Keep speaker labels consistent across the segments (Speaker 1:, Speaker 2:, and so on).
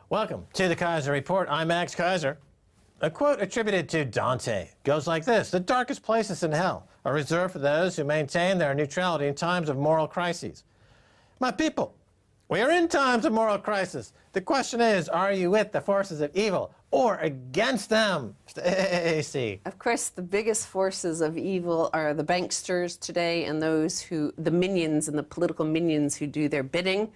Speaker 1: Welcome to the Keiser Report. I'm Max Keiser. A quote attributed to Dante goes like this: "The darkest places in hell are reserved for those who maintain their neutrality in times of moral crises." My people, we are in times of moral crisis. The question is, are you with the forces of evil or against them? Stacey.
Speaker 2: Of course, the biggest forces of evil are the banksters today and the minions and the political minions who do their bidding.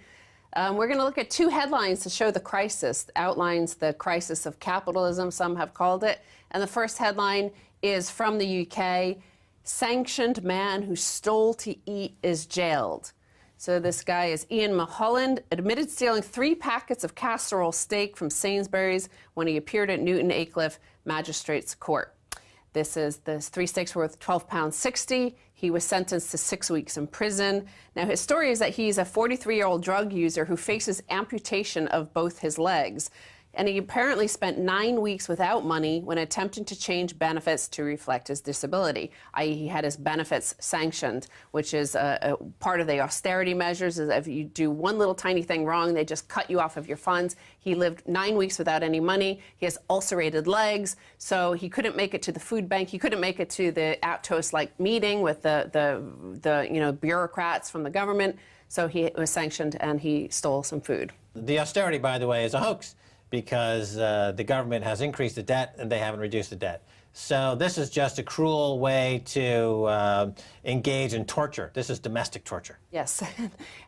Speaker 2: We're going to look at two headlines to show the crisis, outlines the crisis of capitalism, some have called it. And the first headline is from the UK: "Sanctioned man who stole to eat is jailed." So this guy is Ian Mulholland, admitted stealing 3 packets of casserole steak from Sainsbury's when he appeared at Newton Aycliffe Magistrates Court. The 3 steaks were worth £12.60. He was sentenced to 6 weeks in prison. Now, his story is that he's a 43-year-old drug user who faces amputation of both his legs. And he apparently spent 9 weeks without money when attempting to change benefits to reflect his disability, i.e. he had his benefits sanctioned, which is a part of the austerity measures. Is if you do one little tiny thing wrong, they just cut you off of your funds. He lived 9 weeks without any money. He has ulcerated legs, so he couldn't make it to the food bank. He couldn't make it to the Aptos-like meeting with the bureaucrats from the government. So he was sanctioned and he stole some food.
Speaker 1: The austerity, by the way, is a hoax, because the government has increased the debt and they haven't reduced the debt. So this is just a cruel way to engage in torture. This is domestic torture.
Speaker 2: Yes.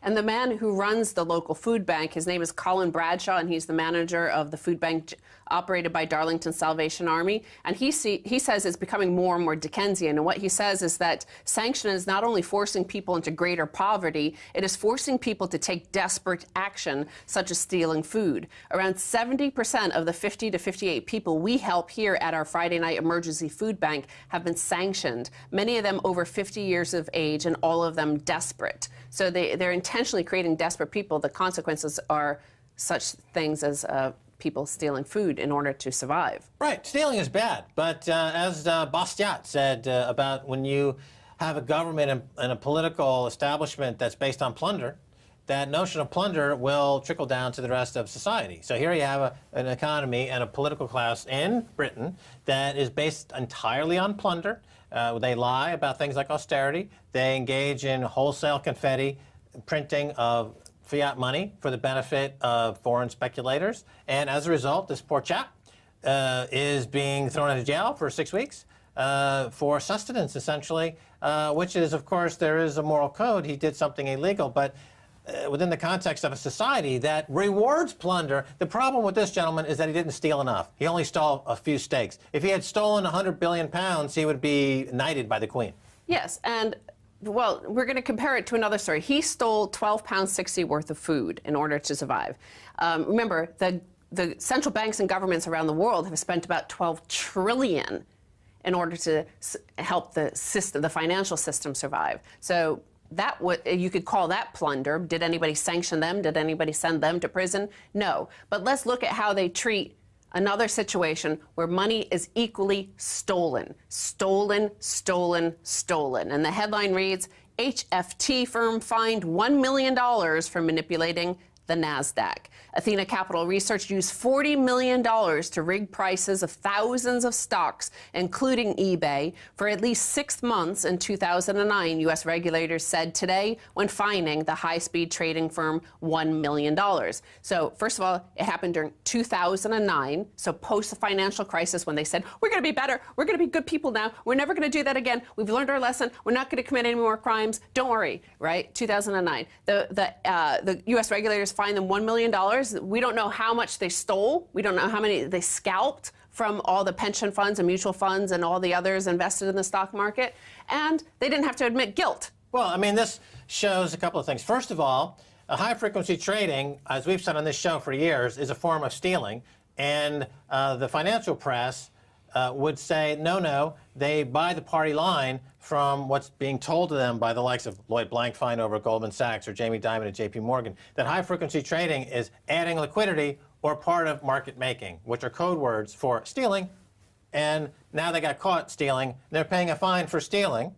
Speaker 2: And the man who runs the local food bank, his name is Colin Bradshaw, and he's the manager of the food bank operated by Darlington Salvation Army. And he says it's becoming more and more Dickensian. And what he says is that sanction is not only forcing people into greater poverty, it is forcing people to take desperate action, such as stealing food. Around 70% of the 50 to 58 people we help here at our Friday night emergency food bank have been sanctioned, many of them over 50 years of age and all of them desperate. So they're intentionally creating desperate people. The consequences are such things as people stealing food in order to survive.
Speaker 1: Right, stealing is bad, but as Bastiat said about when you have a government and a political establishment that's based on plunder, that notion of plunder will trickle down to the rest of society. So here you have an economy and a political class in Britain that is based entirely on plunder. They lie about things like austerity. They engage in wholesale confetti printing of fiat money for the benefit of foreign speculators. And as a result, this poor chap is being thrown into jail for 6 weeks for sustenance, essentially, which is, of course, there is a moral code. He did something illegal, but within the context of a society that rewards plunder. The problem with this gentleman is that he didn't steal enough. He only stole a few steaks. If he had stolen 100 billion pounds, he would be knighted by the Queen.
Speaker 2: Yes, and well, we're going to compare it to another story. He stole £12.60 worth of food in order to survive. Remember, the central banks and governments around the world have spent about $12 trillion in order to help the financial system survive. So you could call that plunder. Did anybody sanction them? Did anybody send them to prison? No. But let's look at how they treat another situation where money is equally stolen. Stolen, stolen, stolen. And the headline reads, HFT firm fined $1 million for manipulating the NASDAQ. Athena Capital Research used $40 million to rig prices of thousands of stocks, including eBay, for at least 6 months in 2009, U.S. regulators said today when fining the high-speed trading firm $1 million. So, first of all, it happened during 2009, so post the financial crisis, when they said, we're going to be better, we're going to be good people now, we're never going to do that again, we've learned our lesson, we're not going to commit any more crimes, don't worry, right? 2009. The U.S. regulators fined them $1 million. We don't know how much they stole. We don't know how many they scalped from all the pension funds and mutual funds and all the others invested in the stock market. And they didn't have to admit guilt.
Speaker 1: Well, I mean, this shows a couple of things. First of all, high-frequency trading, as we've said on this show for years, is a form of stealing. And the financial press would say, no, they buy the party line from what's being told to them by the likes of Lloyd Blankfein over at Goldman Sachs or Jamie Dimon at JP Morgan, that high-frequency trading is adding liquidity or part of market making, which are code words for stealing. And now they got caught stealing. They're paying a fine for stealing.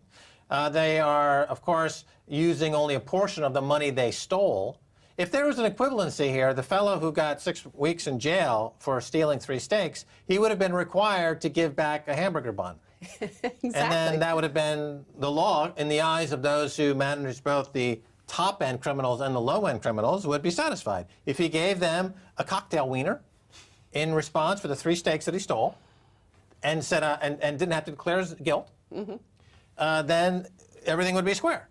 Speaker 1: They are, of course, using only a portion of the money they stole if there was an equivalency here, the fellow who got 6 weeks in jail for stealing 3 steaks, he would have been required to give back a hamburger bun.
Speaker 2: Exactly.
Speaker 1: And then that would have been the law in the eyes of those who manage both the top-end criminals and the low-end criminals would be satisfied. If he gave them a cocktail wiener in response for the 3 steaks that he stole and said and didn't have to declare his guilt, then everything would be square.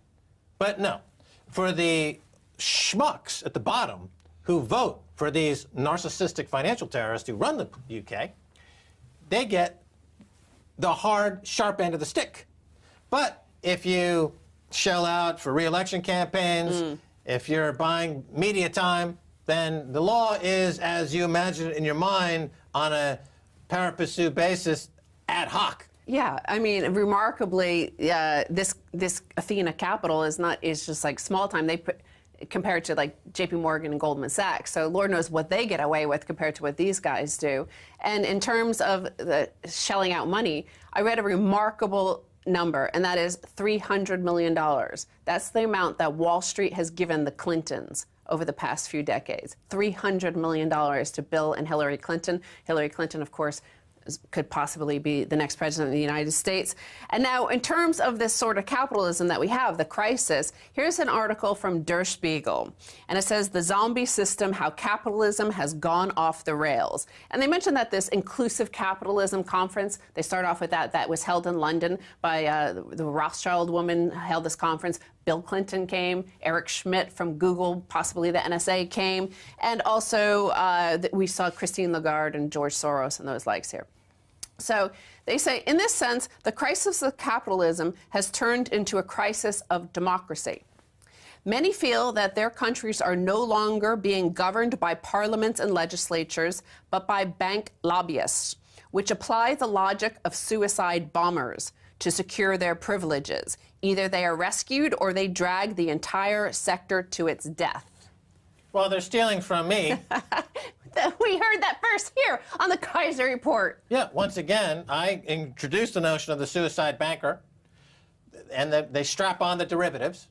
Speaker 1: But no, for the schmucks at the bottom who vote for these narcissistic financial terrorists who run the UK, they get the hard, sharp end of the stick. But if you shell out for re-election campaigns, if you're buying media time, then the law is, as you imagine it in your mind, on a pari passu basis, ad hoc.
Speaker 2: Yeah, I mean, remarkably, this Athena Capital is just like small time. They put compared to like J.P. Morgan and Goldman Sachs. So Lord knows what they get away with compared to what these guys do. And in terms of the shelling out money, I read a remarkable number, and that is $300 million. That's the amount that Wall Street has given the Clintons over the past few decades. $300 million to Bill and Hillary Clinton. Hillary Clinton, of course, could possibly be the next president of the United States. And now, in terms of this sort of capitalism that we have, the crisis, here's an article from Der Spiegel. And it says, "The Zombie System, How Capitalism Has Gone Off the Rails." And they mentioned that this inclusive capitalism conference, they start off with that was held in London by the Rothschild woman held this conference. Bill Clinton came, Eric Schmidt from Google, possibly the NSA came, and also we saw Christine Lagarde and George Soros and those likes here. So they say, in this sense, the crisis of capitalism has turned into a crisis of democracy. Many feel that their countries are no longer being governed by parliaments and legislatures, but by bank lobbyists, which apply the logic of suicide bombers to secure their privileges. Either they are rescued or they drag the entire sector to its death.
Speaker 1: Well, they're stealing from me.
Speaker 2: We heard that first here on the Keiser report.
Speaker 1: Yeah, once again, I introduced the notion of the suicide banker, and they strap on the derivatives,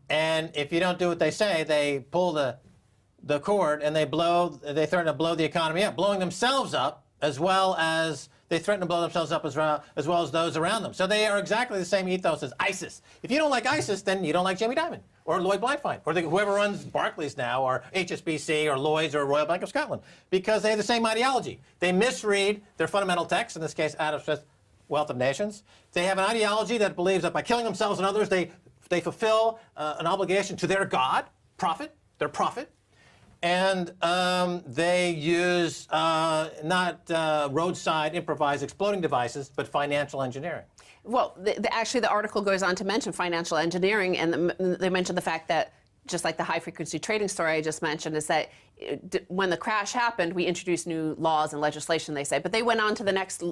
Speaker 1: and if you don't do what they say, they pull the cord and they threaten to blow the economy up, blowing themselves up as well as they threaten to blow themselves up as well as those around them. So they are exactly the same ethos as ISIS. If you don't like ISIS, then you don't like Jamie Dimon or Lloyd Blankfein or whoever runs Barclays now or HSBC or Lloyd's or Royal Bank of Scotland, because they have the same ideology. They misread their fundamental text, in this case Adam Smith's Wealth of Nations. They have an ideology that believes that by killing themselves and others, they fulfill an obligation to their God, their prophet. And they use not roadside improvised exploding devices, but financial engineering.
Speaker 2: Well, actually, the article goes on to mention financial engineering, and they mention the fact that, just like the high-frequency trading story I just mentioned, is that when the crash happened, we introduced new laws and legislation, they say. But they went on to the next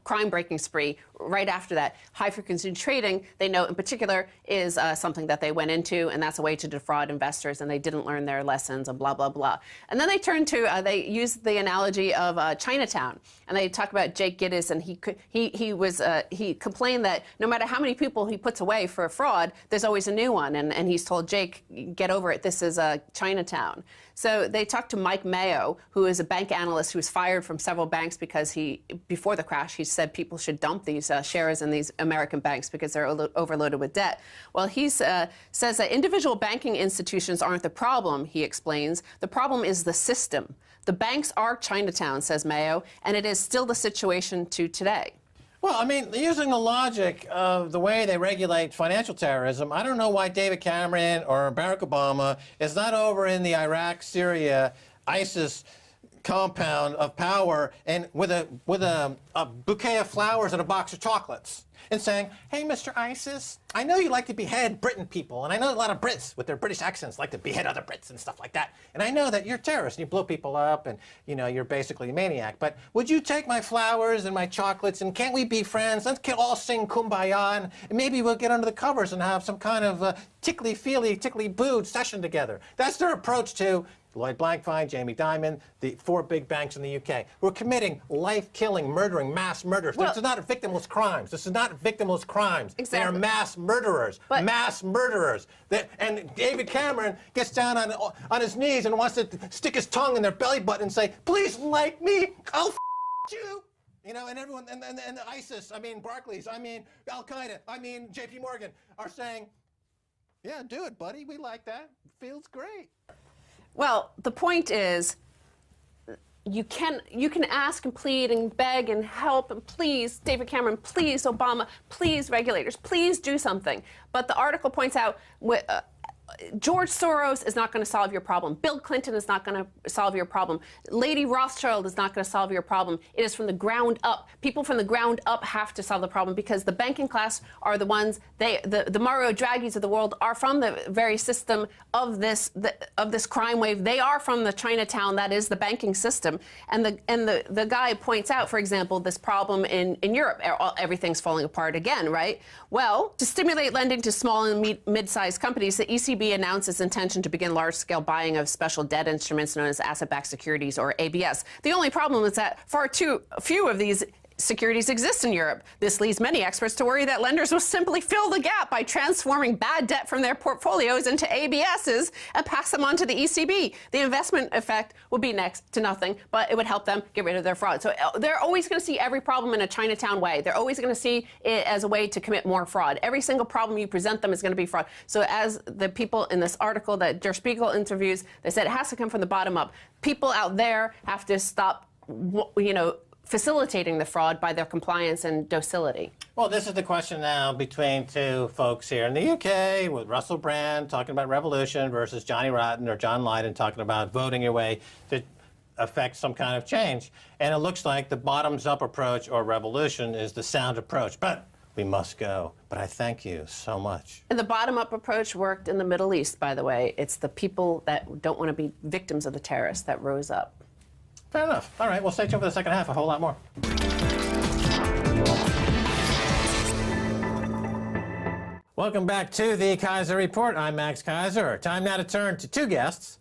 Speaker 2: crime-breaking spree right after that. High-frequency trading, they know in particular, is something that they went into, and that's a way to defraud investors, and they didn't learn their lessons, and blah, blah, blah. And then they turned to, they used the analogy of Chinatown, and they talk about Jake Gittes, and he complained that no matter how many people he puts away for a fraud, there's always a new one, and he's told Jake, get over it, this is Chinatown. So they talked to Mike Mayo, who is a bank analyst who was fired from several banks because before the crash, he said people should dump these shares in these American banks because they're overloaded with debt. Well, he says that individual banking institutions aren't the problem, he explains. The problem is the system. The banks are Chinatown, says Mayo, and it is still the situation to today.
Speaker 1: Well, I mean, using the logic of the way they regulate financial terrorism, I don't know why David Cameron or Barack Obama is not over in the Iraq, Syria, ISIS compound of power and with a bouquet of flowers and a box of chocolates and saying, hey, Mr. ISIS, I know you like to behead Britain people, and I know a lot of Brits with their British accents like to behead other Brits and stuff like that, and I know that you're terrorists and you blow people up and, you know, you're basically a maniac, but would you take my flowers and my chocolates and can't we be friends? Let's all sing Kumbaya and maybe we'll get under the covers and have some kind of tickly-feely, tickly-booed session together. That's their approach to Lloyd Blankfein, Jamie Dimon, the 4 big banks in the UK, who are committing life-killing, murdering, mass murders.
Speaker 2: Well,
Speaker 1: this is not victimless crimes. This is not victimless crimes.
Speaker 2: Exactly.
Speaker 1: They are mass murderers.
Speaker 2: But,
Speaker 1: mass murderers. And David Cameron gets down on his knees and wants to stick his tongue in their belly button and say, please like me, I'll you. You know, and everyone, and ISIS, I mean Barclays, I mean Al-Qaeda, I mean JP Morgan are saying, yeah, do it, buddy. We like that. Feels great.
Speaker 2: well, the point is, you can ask and plead and beg and help and please, David Cameron, please, Obama, please, regulators, please do something. But the article points out George Soros is not going to solve your problem. Bill Clinton is not going to solve your problem. Lady Rothschild is not going to solve your problem. It is from the ground up. People from the ground up have to solve the problem because the banking class are the ones, the Mario Draghis of the world are from the very system of this crime wave. They are from the Chinatown that is the banking system. And the guy points out, for example, this problem in Europe. Everything's falling apart again, right? Well, to stimulate lending to small and mid-sized companies, the ECB announced its intention to begin large-scale buying of special debt instruments known as asset-backed securities, or ABS. The only problem is that far too few of these securities exist in Europe. This leads many experts to worry that lenders will simply fill the gap by transforming bad debt from their portfolios into ABSs and pass them on to the ECB. The investment effect would be next to nothing, but it would help them get rid of their fraud. So they're always going to see every problem in a Chinatown way. They're always going to see it as a way to commit more fraud. Every single problem you present them is going to be fraud. So as the people in this article that Der Spiegel interviews, they said it has to come from the bottom up. People out there have to stop, facilitating the fraud by their compliance and docility.
Speaker 1: Well, this is the question now between 2 folks here in the UK, with Russell Brand talking about revolution versus Johnny Rotten or John Lydon talking about voting your way to affect some kind of change. And it looks like the bottoms-up approach or revolution is the sound approach. But we must go. But I thank you so much.
Speaker 2: And the bottom-up approach worked in the Middle East, by the way. It's the people that don't want to be victims of the terrorists that rose up.
Speaker 1: Fair enough. All right, we'll stay tuned for the second half, a whole lot more. Welcome back to the Keiser Report. I'm Max Keiser. Time now to turn to 2 guests.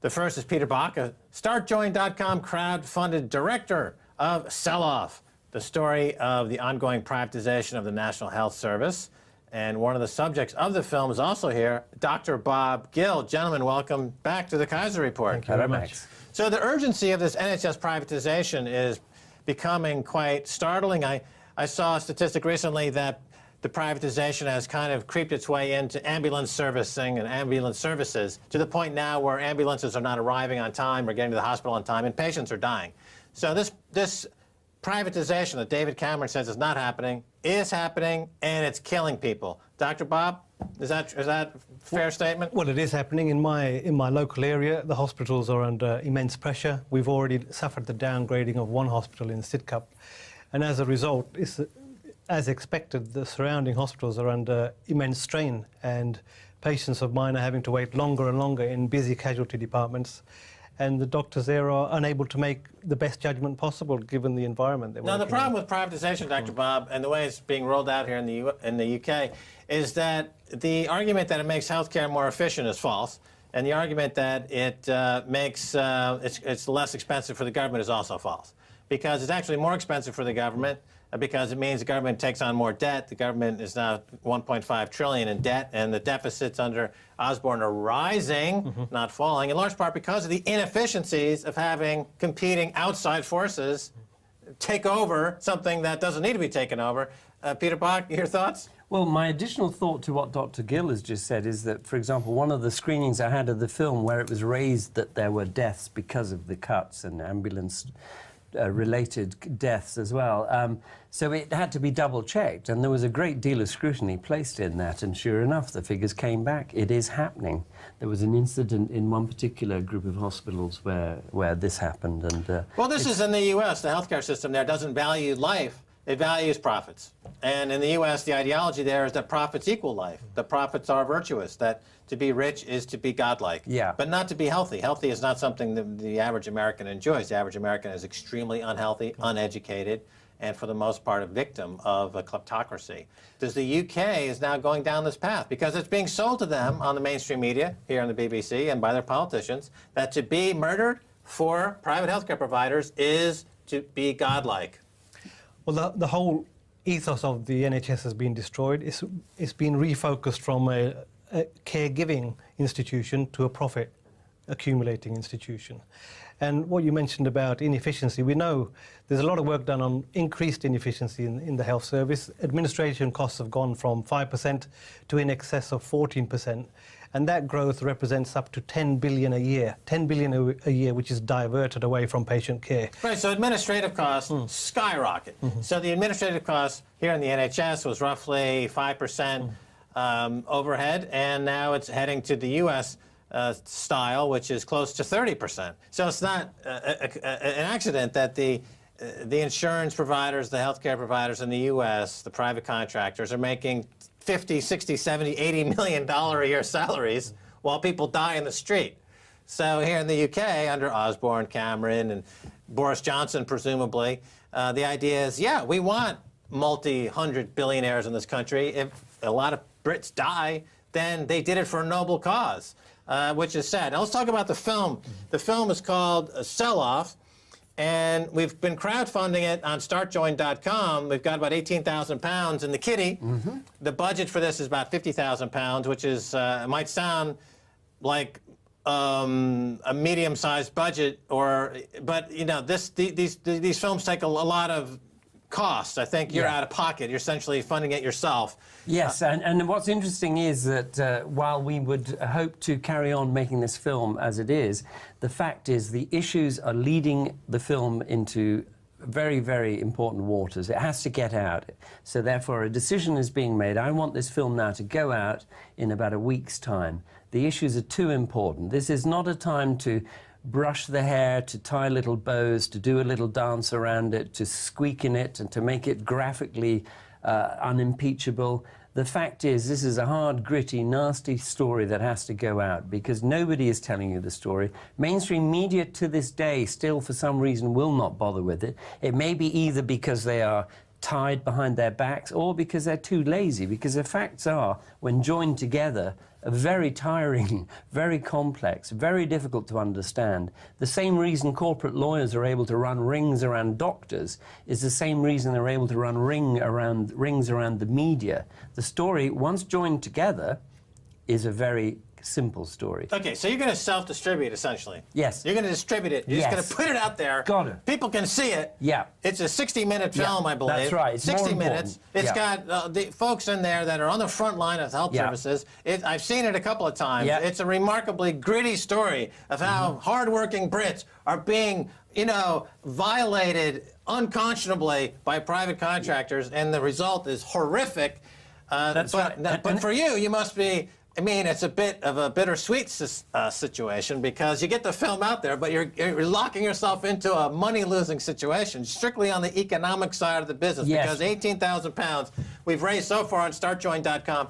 Speaker 1: The first is Peter Bach, a StartJoin.com crowd-funded director of Sell-Off, the story of the ongoing privatization of the National Health Service. And one of the subjects of the film is also here, Dr. Bob Gill. Gentlemen, welcome back to the Keiser Report.
Speaker 3: Thank you very much.
Speaker 1: So the urgency of this NHS privatization is becoming quite startling. I saw a statistic recently that the privatization has kind of creeped its way into ambulance servicing and ambulance services to the point now where ambulances are not arriving on time or getting to the hospital on time and patients are dying. So this privatization that David Cameron says is not happening is happening, and it's killing people. Dr. Bob, is that a fair statement?
Speaker 3: Well, it is happening in my local area. The hospitals are under immense pressure. We've already suffered the downgrading of one hospital in Sidcup, and as a result, as expected, the surrounding hospitals are under immense strain, and patients of mine are having to wait longer and longer in busy casualty departments. And the doctors there are unable to make the best judgment possible given the environment they're working in.
Speaker 1: Now, the problem with privatization, Dr. Bob, and the way it's being rolled out here in the UK, is that the argument that it makes healthcare more efficient is false, and the argument that it makes it's less expensive for the government is also false, because it's actually more expensive for the government because it means the government takes on more debt. The government is now $1.5 trillion in debt, and the deficits under Osborne are rising, not falling, in large part because of the inefficiencies of having competing outside forces take over something that doesn't need to be taken over. Peter Bach, your thoughts?
Speaker 4: Well, my additional thought to what Dr. Gill has just said is that, for example, one of the screenings I had of the film where it was raised that there were deaths because of the cuts and ambulance related deaths as well. So it had to be double-checked, and there was a great deal of scrutiny placed in that, and sure enough, the figures came back. It is happening. There was an incident in one particular group of hospitals where this happened. And
Speaker 1: well, this is in the U.S. The healthcare system there doesn't value life. It values profits. And in the U.S., the ideology there is that profits equal life. The profits are virtuous, that to be rich is to be godlike.
Speaker 4: Yeah.
Speaker 1: But not to be healthy. Healthy is not something that the average American enjoys. The average American is extremely unhealthy, uneducated, and for the most part a victim of a kleptocracy. Does the UK is now going down this path because it's being sold to them on the mainstream media here on the BBC and by their politicians that to be murdered for private healthcare providers is to be godlike?
Speaker 3: Well, the whole ethos of the NHS has been destroyed. It's been refocused from a caregiving institution to a profit accumulating institution. And what you mentioned about inefficiency, we know there's a lot of work done on increased inefficiency in the health service. Administration costs have gone from 5% to in excess of 14%. And that growth represents up to 10 billion a year, 10 billion a year, which is diverted away from patient care.
Speaker 1: Right, so administrative costs skyrocket. So the administrative costs here in the NHS was roughly 5% overhead, and now it's heading to the U.S. Style, which is close to 30%. So it's not an accident that the insurance providers, the healthcare providers in the U.S., the private contractors, are making 50, 60, 70, $80 million a year salaries while people die in the street. So here in the UK, under Osborne, Cameron, and Boris Johnson, presumably, the idea is, yeah, we want multi-hundred billionaires in this country. If a lot of Brits die, then they did it for a noble cause, which is sad. Now let's talk about the film. The film is called Sell-Off, and we've been crowdfunding it on startjoin.com. We've got about £18,000 in the kitty. The budget for this is about £50,000, which is might sound like a medium-sized budget, but you know, these films take a lot of cost. I think you're out of pocket. You're essentially funding it yourself.
Speaker 4: Yes, and what's interesting is that while we would hope to carry on making this film as it is, the fact is the issues are leading the film into very, very important waters. It has to get out. So therefore a decision is being made. I want this film now to go out in about a week's time. The issues are too important. This is not a time to brush the hair, to tie little bows, to do a little dance around it, to squeak in it, and to make it graphically unimpeachable. The fact is, this is a hard, gritty, nasty story that has to go out because nobody is telling you the story. Mainstream media to this day still, for some reason, will not bother with it. It may be either because they are tied behind their backs or because they're too lazy, because the facts are, when joined together, are very tiring, very complex, very difficult to understand. The same reason corporate lawyers are able to run rings around doctors is the same reason they're able to run rings around the media. The story, once joined together, is a very simple story.
Speaker 1: Okay, so you're going to self-distribute, essentially.
Speaker 4: Yes.
Speaker 1: You're going to distribute it. You're just going to put it out there.
Speaker 4: Got it.
Speaker 1: People can see it.
Speaker 4: Yeah.
Speaker 1: It's a 60-minute film, I believe.
Speaker 4: That's right. It's
Speaker 1: 60 minutes. It's
Speaker 4: yeah.
Speaker 1: got the folks in there that are on the front line of health services. I've seen it a couple of times.
Speaker 4: Yeah.
Speaker 1: It's a remarkably gritty story of how hardworking Brits are being, you know, violated unconscionably by private contractors, and the result is horrific.
Speaker 4: That's right.
Speaker 1: But for you, you must be... I mean, it's a bit of a bittersweet situation because you get the film out there, but you're locking yourself into a money-losing situation, strictly on the economic side of the business.
Speaker 4: Yes.
Speaker 1: Because £18,000 we've raised so far on StartJoin.com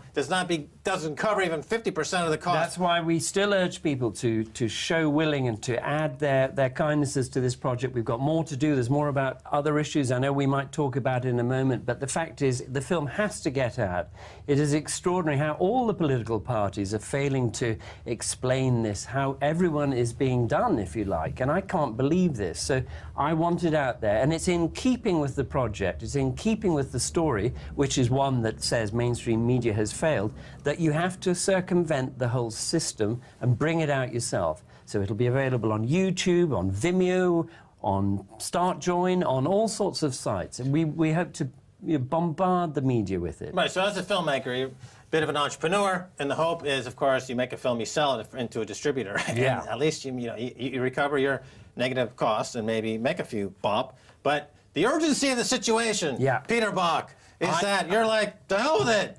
Speaker 1: doesn't cover even 50% of the cost.
Speaker 4: That's why we still urge people to show willing and to add their kindnesses to this project. We've got more to do. There's more about other issues I know we might talk about in a moment, but the fact is the film has to get out. It is extraordinary how all the political parties are failing to explain this, how everyone is being done, if you like, and I can't believe this. So I want it out there, and it's in keeping with the project, it's in keeping with the story, which is one that says mainstream media has failed, that you have to circumvent the whole system and bring it out yourself. So it'll be available on YouTube, on Vimeo, on StartJoin, on all sorts of sites, and we hope to bombard the media with it.
Speaker 1: Right, so as a filmmaker, you're a bit of an entrepreneur, and the hope is, of course, you make a film, you sell it into a distributor,
Speaker 4: Yeah.
Speaker 1: and at least you recover your negative costs and maybe make a few bop. But the urgency of the situation, Peter Bach, is that you're like, to hell with it.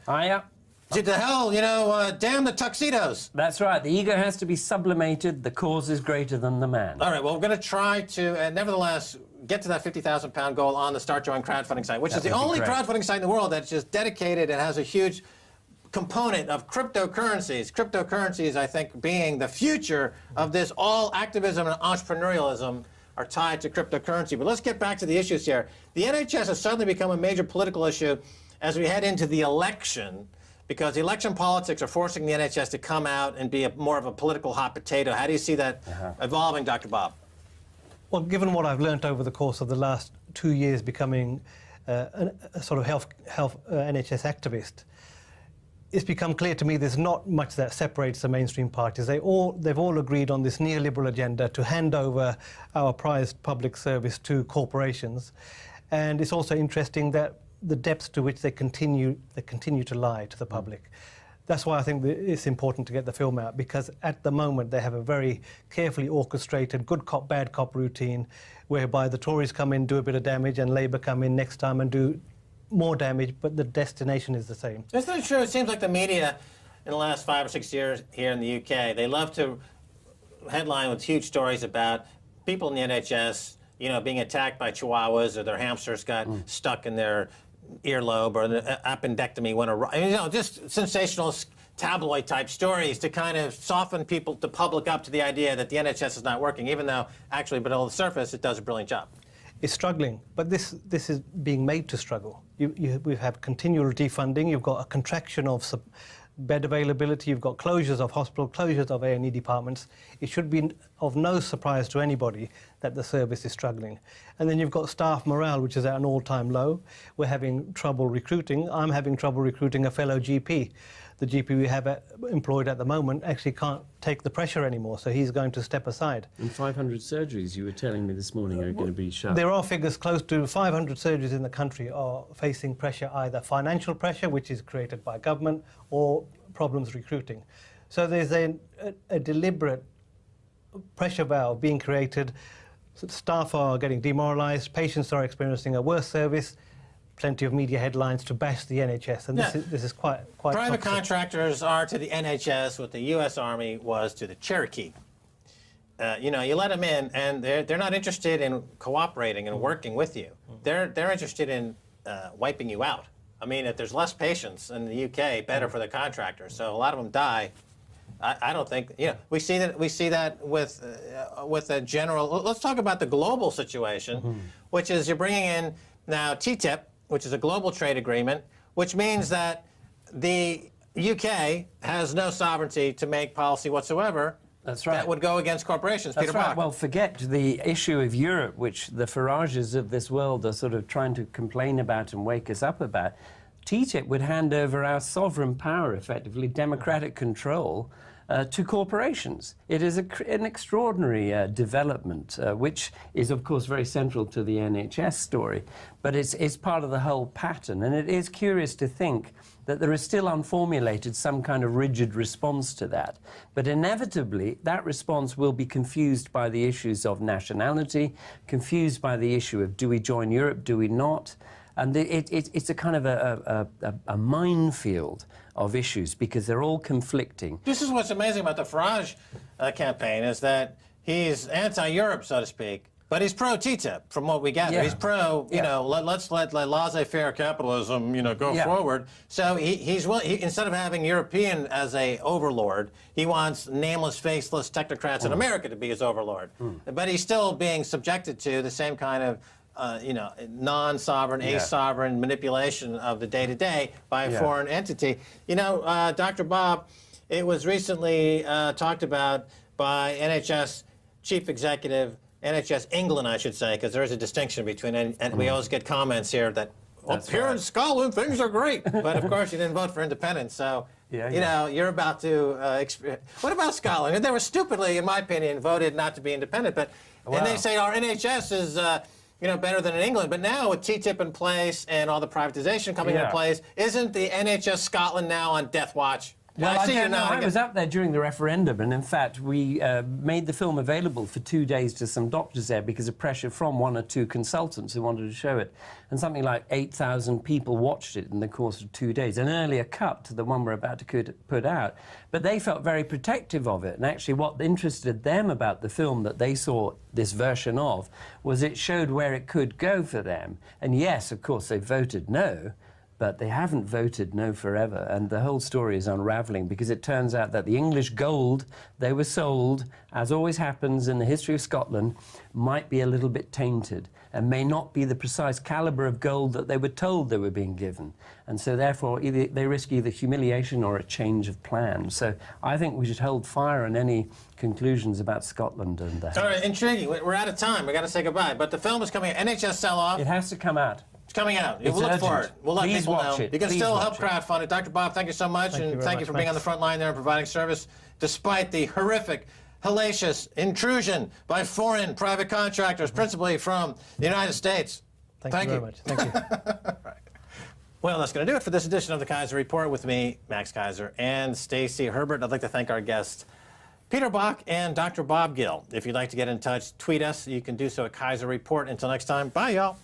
Speaker 1: To the hell, damn the tuxedos.
Speaker 4: That's right. The ego has to be sublimated. The cause is greater than the man.
Speaker 1: All right, well, we're going to try to, nevertheless, get to that £50,000 goal on the StartJoin crowdfunding site, which is the only crowdfunding site in the world that's just dedicated and has a huge component of cryptocurrencies. Cryptocurrencies, I think, being the future of this all activism and entrepreneurialism are tied to cryptocurrency. But let's get back to the issues here. The NHS has suddenly become a major political issue as we head into the election, because the election politics are forcing the NHS to come out and be more of a political hot potato. How do you see that evolving, Dr. Bob?
Speaker 3: Well, given what I've learnt over the course of the last 2 years becoming a sort of health NHS activist, it's become clear to me there's not much that separates the mainstream parties. They've all agreed on this neoliberal agenda to hand over our prized public service to corporations. And it's also interesting that the depths to which they continue to lie to the public. That's why I think that it's important to get the film out, because at the moment they have a very carefully orchestrated good cop, bad cop routine, whereby the Tories come in, do a bit of damage, and Labour come in next time and do more damage, but the destination is the same.
Speaker 1: Isn't it true? It seems like the media in the last 5 or 6 years here in the UK, they love to headline with huge stories about people in the NHS, you know, being attacked by chihuahuas, or their hamsters got stuck in their earlobe, or the appendectomy went awry. I mean, you know, just sensational tabloid type stories to kind of soften people, the public up to the idea that the NHS is not working, even though actually below the surface it does a brilliant job.
Speaker 3: It's struggling, but this is being made to struggle. We've had continual defunding, you've got a contraction of bed availability, you've got closures of hospital, closures of A&E departments. It should be of no surprise to anybody that the service is struggling. And then you've got staff morale, which is at an all-time low. We're having trouble recruiting. I'm having trouble recruiting a fellow GP. The GP we have employed at the moment actually can't take the pressure anymore, so he's going to step aside.
Speaker 5: And 500 surgeries, you were telling me this morning, are going to be shut.
Speaker 3: There are figures close to 500 surgeries in the country are facing pressure, either financial pressure, which is created by government, or problems recruiting. So there's a deliberate pressure valve being created. Staff are getting demoralised, patients are experiencing a worse service, plenty of media headlines to bash the NHS, and this is quite
Speaker 1: Private
Speaker 3: toxic.
Speaker 1: contractors are to the NHS what the U.S. Army was to the Cherokee. You know, you let them in, and they're not interested in cooperating and working with you. They're interested in wiping you out. I mean, if there's less patients in the UK, better for the contractors. So a lot of them die. I don't think, you know, we see that with a general. Let's talk about the global situation, which is you're bringing in now TTIP, which is a global trade agreement, which means that the UK has no sovereignty to make policy whatsoever.
Speaker 4: That's right.
Speaker 1: That would go against corporations.
Speaker 4: That's
Speaker 1: Peter
Speaker 4: right.
Speaker 1: Brock.
Speaker 4: Well, forget the issue of Europe, which the Farages of this world are sort of trying to complain about and wake us up about. TTIP would hand over our sovereign power, effectively, democratic control, to corporations. It is an extraordinary development, which is, of course, very central to the NHS story, but it's part of the whole pattern. And it is curious to think that there is still unformulated some kind of rigid response to that. But inevitably, that response will be confused by the issues of nationality, confused by the issue of do we join Europe, do we not? And it's a kind of a minefield of issues because they're all conflicting.
Speaker 1: This is what's amazing about the Farage campaign, is that he's anti-Europe, so to speak, but he's pro-TTIP, from what we gather.
Speaker 4: Yeah.
Speaker 1: He's pro, you know, let's let laissez-faire capitalism, you know, go forward. So he's instead of having European as a overlord, he wants nameless, faceless technocrats in America to be his overlord. But he's still being subjected to the same kind of you know, non-sovereign, a-sovereign manipulation of the day-to-day by a foreign entity. You know, Dr. Bob, it was recently talked about by NHS Chief Executive, NHS England, I should say, because there is a distinction between, and we always get comments here that, well, here in Scotland, things are great. But of course, you didn't vote for independence, so, you know, you're about to, what about Scotland? They were stupidly, in my opinion, voted not to be independent, but, and they say our NHS is, you know, better than in England. But now with TTIP in place and all the privatization coming into place, isn't the NHS Scotland now on death watch?
Speaker 4: Well, I don't know. I was up there during the referendum, and in fact, we made the film available for 2 days to some doctors there because of pressure from 1 or 2 consultants who wanted to show it. And something like 8,000 people watched it in the course of 2 days, an earlier cut to the one we're about to put out. But they felt very protective of it, and actually what interested them about the film that they saw this version of was it showed where it could go for them. And yes, of course, they voted no. but they haven't voted no forever. And the whole story is unraveling because it turns out that the English gold they were sold, as always happens in the history of Scotland, might be a little bit tainted and may not be the precise calibre of gold that they were told they were being given. And so therefore they risk either humiliation or a change of plan. So I think we should hold fire on any conclusions about Scotland and that.
Speaker 1: All right, intriguing. We're out of time. We got to say goodbye. But the film is coming out. NHS sell-off.
Speaker 4: It has to come out.
Speaker 1: It's coming out.
Speaker 4: It's
Speaker 1: We'll look for
Speaker 4: urgent.
Speaker 1: it. We'll let
Speaker 4: Please
Speaker 1: people
Speaker 4: watch
Speaker 1: know.
Speaker 4: it.
Speaker 1: You can
Speaker 4: Please
Speaker 1: still
Speaker 4: watch
Speaker 1: help
Speaker 4: it.
Speaker 1: crowdfund it. Dr. Bob, thank you so much.
Speaker 3: Thank you
Speaker 1: And
Speaker 3: very
Speaker 1: thank you
Speaker 3: much.
Speaker 1: for being on the front line there and providing service, despite the horrific, hellacious intrusion by foreign private contractors, principally from the United States.
Speaker 3: Thank you very much. Thank you.
Speaker 1: Well, that's going to do it for this edition of the Keiser Report with me, Max Keiser, and Stacey Herbert. I'd like to thank our guests, Peter Bach and Dr. Bob Gill. If you'd like to get in touch, tweet us. You can do so at Keiser Report. Until next time, bye, y'all.